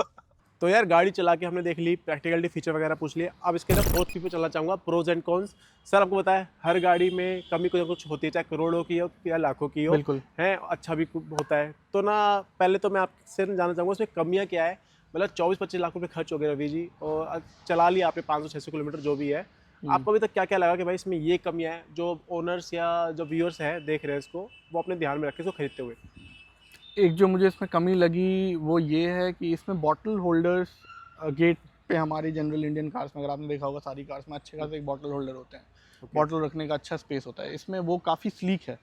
तो यार गाड़ी चला के हमने देख ली, प्रैक्टिकलिटी फीचर वगैरह पूछ लिए। अब इसके ना फोर्थ पे चलना चाहूँगा, प्रोज एंड कॉन्स। सर आपको पता है हर गाड़ी में कमी कुछ होती है, चाहे करोड़ों की हो या लाखों की हो। बिल्कुल है, अच्छा भी होता है। तो ना पहले तो मैं आपसे जानना चाहूँगा उसमें कमियाँ क्या है। मतलब 24-25 लाख रुपए खर्च हो गए रवि जी, और चला लिया आपने 500-600 किलोमीटर जो भी है। आपको अभी तक क्या क्या लगा कि भाई इसमें ये कमियाँ हैं जो ओनर्स या जो व्यूअर्स हैं देख रहे हैं इसको, वो अपने ध्यान में रखें इसको खरीदते हुए? एक जो मुझे इसमें कमी लगी वो ये है कि इसमें बॉटल होल्डर्स गेट पे, हमारी जनरल इंडियन कार्स में अगर आपने देखा होगा सारी कार्स में अच्छे खासे एक बॉटल होल्डर होते हैं। बॉटल रखने का अच्छा स्पेस होता है। इसमें वो काफ़ी स्लीक है,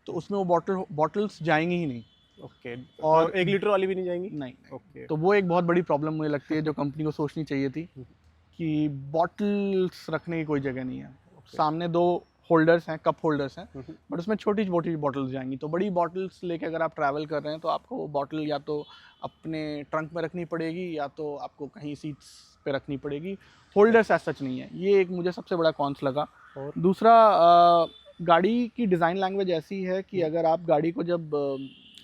तो उसमें वो बॉटल्स जाएंगी ही नहीं। ओके। और 1 लीटर वाली भी नहीं जाएंगी? नहीं। ओके। तो वो एक बहुत बड़ी प्रॉब्लम मुझे लगती है जो कंपनी को सोचनी चाहिए थी कि बॉटल्स रखने की कोई जगह नहीं है। सामने 2 होल्डर्स हैं, कप होल्डर्स हैं, बट उसमें छोटी-छोटी बॉटल्स जाएँगी। तो बड़ी बॉटल्स लेके अगर आप ट्रैवल कर रहे हैं तो आपको वो बॉटल या तो अपने ट्रंक में रखनी पड़ेगी या तो आपको कहीं सीट्स पे रखनी पड़ेगी। होल्डर्स एज़ सच नहीं है। ये एक मुझे सबसे बड़ा कॉन्स लगा। और दूसरा गाड़ी की डिज़ाइन लैंग्वेज ऐसी है कि अगर आप गाड़ी को जब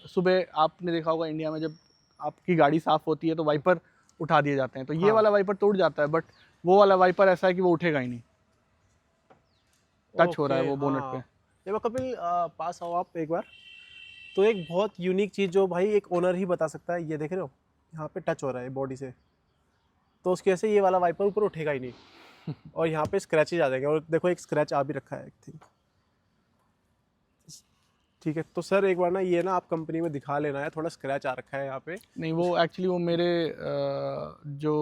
सुबह आपने देखा होगा इंडिया में जब आपकी गाड़ी साफ़ होती है तो वाइपर उठा दिए जाते हैं। तो ये हाँ। वाला वाइपर टूट जाता है, बट वो वाला वाइपर ऐसा है कि वो उठेगा ही नहीं। टच हो रहा है ओके, वो बोनट पे। हाँ। देखो कपिल, पास आओ आप एक बार। तो एक बहुत यूनिक चीज़ जो भाई एक ओनर ही बता सकता है, ये देख रहे हो यहाँ पे टच हो रहा है बॉडी से, तो उसकी वजह से ये वाला वाइपर ऊपर उठेगा ही नहीं और यहाँ पे स्क्रैचेज आ जाएंगे। और देखो एक स्क्रैच आ भी रखा है, आई थिंक। ठीक है, तो सर एक बार ना ये ना आप कंपनी में दिखा लेना है, थोड़ा स्क्रैच आ रखा है यहाँ पे। नहीं, वो एक्चुअली वो मेरे जो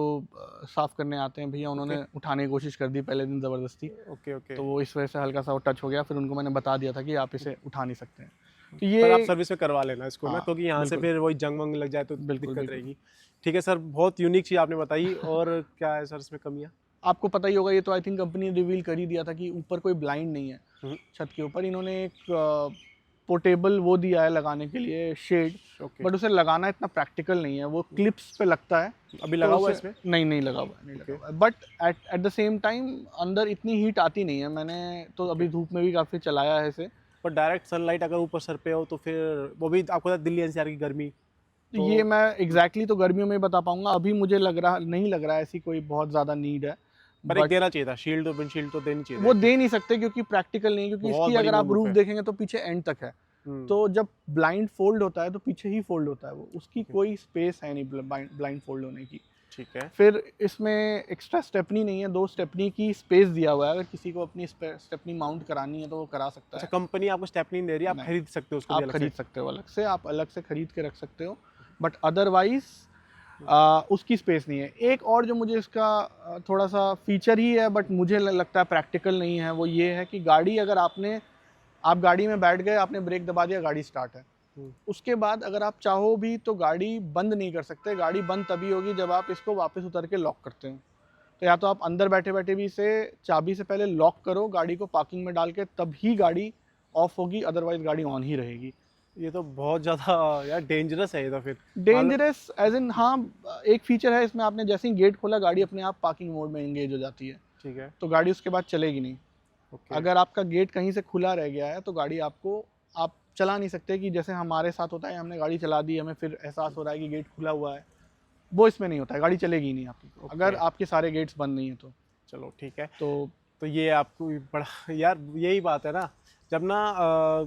साफ़ करने आते हैं भैया, उन्होंने उठाने की कोशिश कर दी पहले दिन ज़बरदस्ती। Okay okay. तो वो इस वजह से हल्का सा वो टच हो गया। फिर उनको मैंने बता दिया था कि आप इसे उठा नहीं सकते हैं। तो पर आप ये सर्विस में करवा लेना इसको ना, हाँ, क्योंकि यहाँ से बिल्कुल। फिर वही जंग वंग लग जाए तो बिल्कुल, दिक्कत बिल्कुल। रहेगी। ठीक है सर, बहुत यूनिक चीज़ आपने बताई। और क्या है सर इसमें कमियाँ? आपको पता ही होगा, ये तो आई थिंक कंपनी ने रिवील कर ही दिया था कि ऊपर कोई ब्लाइंड नहीं है। हम्म, छत के ऊपर इन्होंने एक पोर्टेबल वो दिया है लगाने के लिए, शेड। ओके। बट उसे लगाना इतना प्रैक्टिकल नहीं है, वो क्लिप्स पे लगता है। अभी लगा तो हुआ है उसे इसमें? नहीं लगा हुआ है, नहीं लगा हुआ है। But at the same time अंदर इतनी हीट आती नहीं है। मैंने तो अभी धूप में भी काफ़ी चलाया है इसे। पर डायरेक्ट सनलाइट अगर ऊपर सर पे हो तो फिर वो भी आपको पता है दिल्ली एनसीआर की गर्मी। तो ये मैं एग्जैक्टली तो गर्मियों में ही बता पाऊंगा। अभी मुझे नहीं लग रहा है ऐसी कोई बहुत ज़्यादा नीड है। पर एक बट देना चाहिए था, शील्ड और विंडशील्ड तो देनी चाहिए वो थी। दे नहीं सकते क्योंकि प्रैक्टिकल नहीं है, क्योंकि बहुत इसकी बड़ी अगर आप मूव रूफ है। देखेंगे तो पीछे एंड तक है। तो जब ब्लाइंड फोल्ड होता है तो पीछे ही फोल्ड होता है वो, उसकी कोई स्पेस है नहीं ब्लाइंड फोल्ड होने की। ठीक है। फिर इसमें एक्स्ट्रा स्टेपनी नहीं है, 2 स्टेपनी की स्पेस दिया हुआ है। अगर किसी को अपनी स्टेपनी माउंट करानी है तो वो करा सकता अच्छा, है। कंपनी आपको स्टेप नहीं दे रही, आप नहीं। खरीद सकते हो उसको भी आप अलग खरीद से? सकते हो अलग से, आप अलग से खरीद के रख सकते हो। बट अदरवाइज उसकी स्पेस नहीं है। एक और जो मुझे इसका थोड़ा सा फीचर ही है बट मुझे लगता है प्रैक्टिकल नहीं है, वो ये है कि गाड़ी अगर आप गाड़ी में बैठ गए, आपने ब्रेक दबा दिया, गाड़ी स्टार्ट है। उसके बाद अगर आप चाहो भी तो गाड़ी बंद नहीं कर सकते। गाड़ी बंद तभी होगी जब आप इसको वापस उतर के लॉक करते हो। तो या तो आप अंदर बैठे बैठे भी इसे चाबी से पहले लॉक करो गाड़ी को पार्किंग में डाल के, तभी गाड़ी ऑफ होगी, अदरवाइज गाड़ी ऑन ही रहेगी। ये तो बहुत ज़्यादा यार डेंजरस है ये तो फिर। मान लो। डेंजरस एज इन, हाँ, एक फीचर है इसमें, आपने जैसे ही गेट खोला गाड़ी अपने आप पार्किंग मोड में एंगेज हो जाती है। ठीक है। तो गाड़ी उसके बाद चलेगी नहीं। ओके। अगर आपका गेट कहीं से खुला रह गया है तो गाड़ी आप चला नहीं सकते, कि जैसे हमारे साथ होता है, हमने गाड़ी चला दी, हमें फिर एहसास हो रहा है कि गेट खुला हुआ है, वो इसमें नहीं होता है। गाड़ी चलेगी ही नहीं आपकी, अगर आपके सारे गेट्स बंद नहीं है तो। चलो ठीक है। तो ये आपको बड़ा यार यही बात है ना, जब ना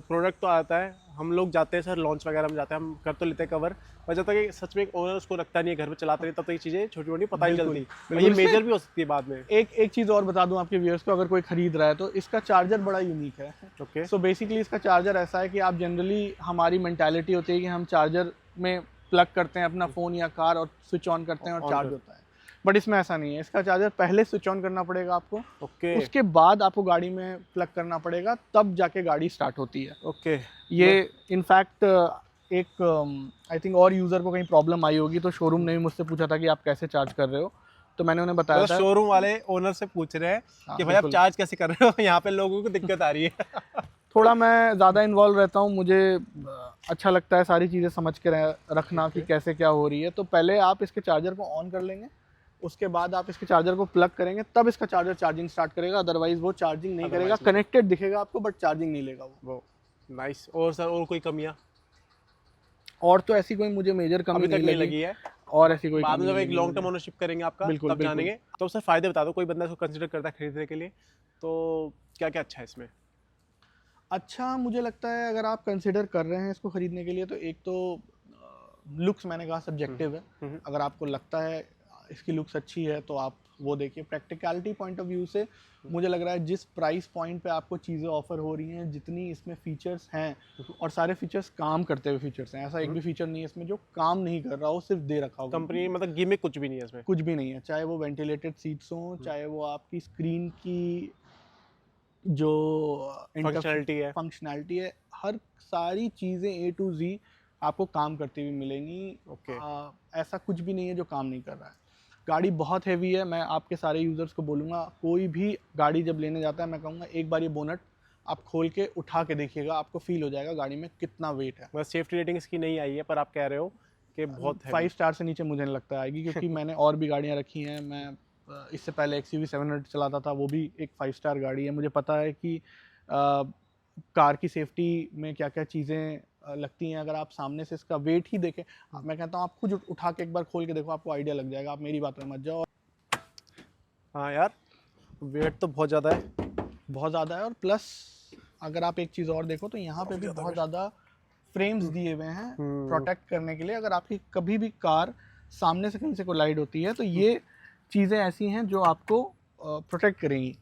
प्रोडक्ट तो आता है, हम लोग जाते हैं सर लॉन्च वगैरह में जाते हैं, हम कर तो लेते हैं कवर, पर जब तक ये सच में एक ओनर उसको रखता नहीं है, घर में चलाते नहीं, तब तक ये चीज़ें छोटी छोटी पता नहीं बिल्कुल, चलती और बिल्कुल। ये मेजर भी हो सकती है बाद में। एक चीज़ और बता दूं आपके व्यूअर्स को, अगर कोई खरीद रहा है तो इसका चार्जर बड़ा यूनिक है। ओके। सो बेसिकली इसका चार्जर ऐसा है कि आप जनरली, हमारी मेंटालिटी होती है कि हम चार्जर में प्लग करते हैं अपना फ़ोन या कार और स्विच ऑन करते हैं और ऑन चार्ज कर। होता है। बट इसमें ऐसा नहीं है। इसका चार्जर पहले स्विच ऑन करना पड़ेगा आपको, ओके उसके बाद आपको गाड़ी में प्लग करना पड़ेगा, तब जाके गाड़ी स्टार्ट होती है। ओके। ये इनफैक्ट एक आई थिंक और यूज़र को कहीं प्रॉब्लम आई होगी, तो शोरूम ने भी मुझसे पूछा था कि आप कैसे चार्ज कर रहे हो, तो मैंने उन्हें बताया था। शोरूम वाले ओनर से पूछ रहे हैं हाँ, कि भाई आप बिल्कुल। चार्ज कैसे कर रहे हो, यहाँ पे लोगों को दिक्कत आ रही है। थोड़ा मैं ज़्यादा इन्वॉल्व रहता हूँ, मुझे अच्छा लगता है सारी चीज़ें समझ के रखना कि कैसे क्या हो रही है। तो पहले आप इसके चार्जर को ऑन कर लेंगे, उसके बाद आप इसके चार्जर को प्लग करेंगे, तब इसका चार्जर चार्जिंग स्टार्ट करेगा। अदरवाइज वो चार्जिंग नहीं करेगा। कनेक्टेड दिखेगा आपको बट चार्जिंग नहीं लेगा वो। नाइस। और सर और कोई कमियाँ और तो ऐसी कोई मुझे मेजर कमी अभी तक नहीं नहीं लगी है? और ऐसी कोई बाद में कमी जब नहीं एक लगी लॉन्ग टर्म मुझे। ओनरशिप करेंगे आपका, बिल्कुल, तब बिल्कुल। जानेंगे। तो सर फायदे बता दो, कोई बंदा इसको कंसिडर करता है खरीदने के लिए, तो क्या क्या अच्छा है इसमें? अच्छा, मुझे लगता है अगर आप कंसिडर कर रहे हैं इसको खरीदने के लिए, तो एक तो लुक्स, मैंने कहा सब्जेक्टिव है। अगर आपको लगता है इसकी लुक्स अच्छी है तो आप वो देखिए। प्रैक्टिकलिटी पॉइंट ऑफ व्यू से मुझे लग रहा है जिस प्राइस पॉइंट पे आपको चीज़ें ऑफर हो रही हैं, जितनी इसमें फीचर्स हैं, और सारे फीचर्स काम करते हुए फीचर्स हैं, ऐसा एक भी फीचर नहीं है इसमें जो काम नहीं कर रहा हो, सिर्फ दे रखा हो। कंपनी मतलब गिमिक कुछ भी नहीं है इसमें? कुछ भी नहीं है, चाहे वो वेंटिलेटेड सीट्स हों, चाहे वो आपकी स्क्रीन की जो फंक्शनैलिटी है, हर सारी चीज़ें A to Z आपको काम करती हुई मिलेंगी। ओके। ऐसा कुछ भी नहीं है जो काम नहीं कर रहा है। गाड़ी बहुत हैवी है। मैं आपके सारे यूज़र्स को बोलूँगा, कोई भी गाड़ी जब लेने जाता है, मैं कहूँगा एक बार ये बोनट आप खोल के उठा के देखिएगा, आपको फील हो जाएगा गाड़ी में कितना वेट है। बस सेफ्टी रेटिंग इसकी नहीं आई है, पर आप कह रहे हो कि बहुत 5 स्टार से नीचे मुझे नहीं लगता आएगी, क्योंकि मैंने और भी गाड़ियाँ रखी हैं। मैं इससे पहले XUV 700 चलाता था, वो भी एक 5 स्टार गाड़ी है। मुझे पता है कि कार की सेफ्टी में क्या क्या चीज़ें लगती हैं। अगर आप सामने से इसका वेट ही देखें, मैं कहता हूँ आप खुद उठा के एक बार खोल के देखो, आपको आइडिया लग जाएगा। आप मेरी बात में मत जाओ। हाँ यार, वेट तो बहुत ज़्यादा है। बहुत ज़्यादा है, और प्लस अगर आप एक चीज़ और देखो तो यहाँ पे भी बहुत ज़्यादा फ्रेम्स दिए हुए हैं प्रोटेक्ट करने के लिए। अगर आपकी कभी भी कार सामने से कहीं से कोलाइड होती है, तो ये चीज़ें ऐसी हैं जो आपको प्रोटेक्ट करेंगी।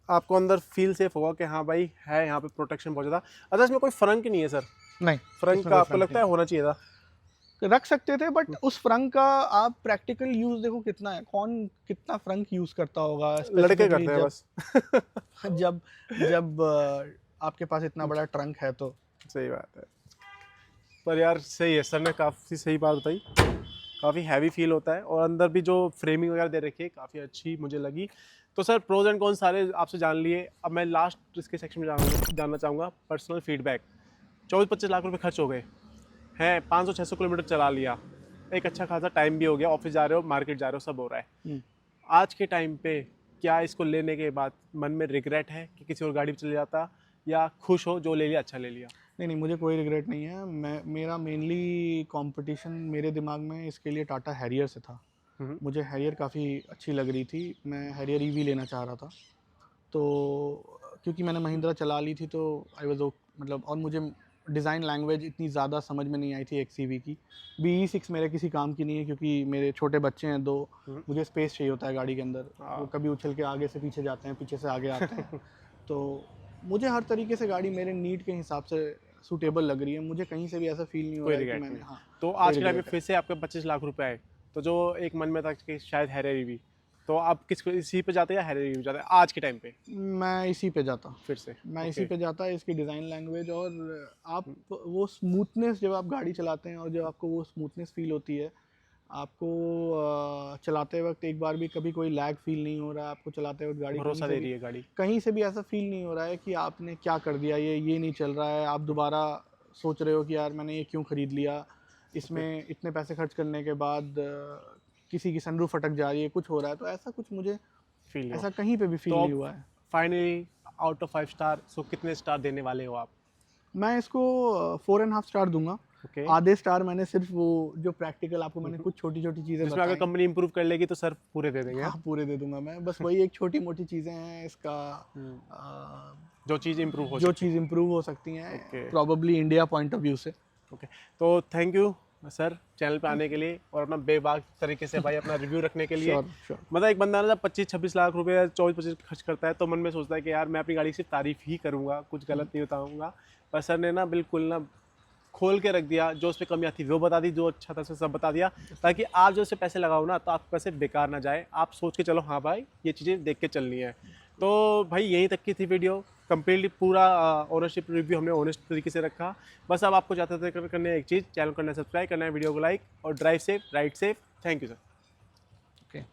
आपको अंदर फील सेफ होगा कि हाँ भाई है यहाँ पे प्रोटेक्शन बहुत ज़्यादा। अच्छा, इसमें कोई फ्रंक नहीं है सर? नहीं, फ्रंक इसमें का कोई आपको फ्रंक लगता है होना चाहिए था? रख सकते थे, बट उस फ्रंक का आप प्रैक्टिकल यूज़ देखो कितना है। कौन कितना फ्रंक यूज़ करता होगा? लड़के specifically करते हैं बस। जब जब आपके पास इतना बड़ा ट्रंक है तो। सही बात है। पर यार सही है, सर ने काफ़ी सही बात बताई। काफ़ी हैवी फील होता है, और अंदर भी जो फ्रेमिंग वगैरह दे रखी है काफ़ी अच्छी मुझे लगी। तो सर प्रोज एंड कॉन्स सारे आपसे जान लिए। अब मैं लास्ट इसके सेक्शन में जानना चाहूँगा पर्सनल फीडबैक। 24-25 लाख रुपए खर्च हो गए हैं, 500-600 किलोमीटर चला लिया, एक अच्छा खासा टाइम भी हो गया, ऑफिस जा रहे हो, मार्केट जा रहे हो, सब हो रहा है। आज के टाइम पे क्या इसको लेने के बाद मन में रिग्रेट है कि किसी और गाड़ी पे चले जाता, या खुश हो जो ले लिया अच्छा ले लिया? नहीं, मुझे कोई रिग्रेट नहीं है। मेरा मेनली कंपटीशन मेरे दिमाग में इसके लिए टाटा हैरियर से था। मुझे हैरियर काफ़ी अच्छी लग रही थी। मैं हैरियर EV लेना चाह रहा था, तो क्योंकि मैंने महिंद्रा चला ली थी, तो आई वाज मतलब, और मुझे डिज़ाइन लैंग्वेज इतनी ज़्यादा समझ में नहीं आई थी XCV की। BE6 मेरे किसी काम की नहीं है, क्योंकि मेरे छोटे बच्चे हैं 2, मुझे स्पेस चाहिए होता है गाड़ी के अंदर। वो कभी उछल के आगे से पीछे जाते हैं, पीछे से आगे आते हैं। तो मुझे हर तरीके से गाड़ी मेरे नीड के हिसाब से सूटेबल लग रही है। मुझे कहीं से भी ऐसा फील नहीं हो कोई रहा है कि रिग्रेट मैंने, नहीं। हाँ, तो आज के टाइम में फिर से आपके 25 लाख रुपए आए, तो जो एक मन में था कि शायद हैरियर EV, तो आप किस इसी पे जाते या हैरियर EV जाते आज के टाइम पे? मैं इसी पे जाता। फिर से मैं इसी पे जाता। इसकी डिज़ाइन लैंग्वेज, और आप वो स्मूथनेस, जब आप गाड़ी चलाते हैं और जब आपको वो स्मूथनेस फील होती है, आपको चलाते वक्त एक बार भी कभी कोई लैग फील नहीं हो रहा है। आपको चलाते वक्त गाड़ी भरोसा दे रही है गाड़ी। कहीं से भी ऐसा फील नहीं हो रहा है कि आपने क्या कर दिया, ये नहीं चल रहा है। आप दोबारा सोच रहे हो कि यार मैंने ये क्यों ख़रीद लिया, इसमें इतने पैसे खर्च करने के बाद किसी की सनरूफ फटक जा रही है, कुछ हो रहा है। तो ऐसा कुछ मुझे फील ऐसा कहीं पे भी फील नहीं हुआ है। Finally out of 5 star so कितने स्टार देने वाले हो आप? मैं इसको 4.5 स्टार दूंगा। ओके। आधे स्टार मैंने सिर्फ वो जो प्रैक्टिकल आपको मैंने कुछ छोटी छोटी चीज़ें जिसमें अगर बताई, कंपनी इंप्रूव कर लेगी तो सर पूरे दे देंगे। हाँ, पूरे दे दूंगा मैं। बस वही एक छोटी मोटी चीज़ें हैं इसका, जो चीज़ इंप्रूव हो जो चीज़ इम्प्रूव हो सकती हैं, Okay. Probably India point of view से। ओके। तो थैंक यू सर चैनल पे आने के लिए और अपना बेबाक तरीके से भाई अपना रिव्यू रखने के लिए। श्योर। मतलब एक बंदा ना जब 25-26 लाख रुपए या 24-25 खर्च करता है तो मन में सोचता है कि यार मैं अपनी गाड़ी की सिर्फ तारीफ ही करूंगा, कुछ गलत नहीं बताऊंगा। पर सर ने ना बिल्कुल ना खोल के रख दिया, जो उस पर कमियाँ थी वो बता दी, जो अच्छा था उसे सब बता दिया, ताकि आप जो उसे पैसे लगाओ ना तो आपके पैसे बेकार ना जाए। आप सोच के चलो हाँ भाई ये चीज़ें देख के चलनी है। तो भाई यहीं तक की थी वीडियो, कंप्लीटली पूरा ओनरशिप रिव्यू हमने ऑनेस्ट तरीके से रखा। बस अब आपको जाते थे करने एक चीज़, चैनल करना सब्सक्राइब करना है, वीडियो को लाइक, और drive safe ride safe. Thank you sir.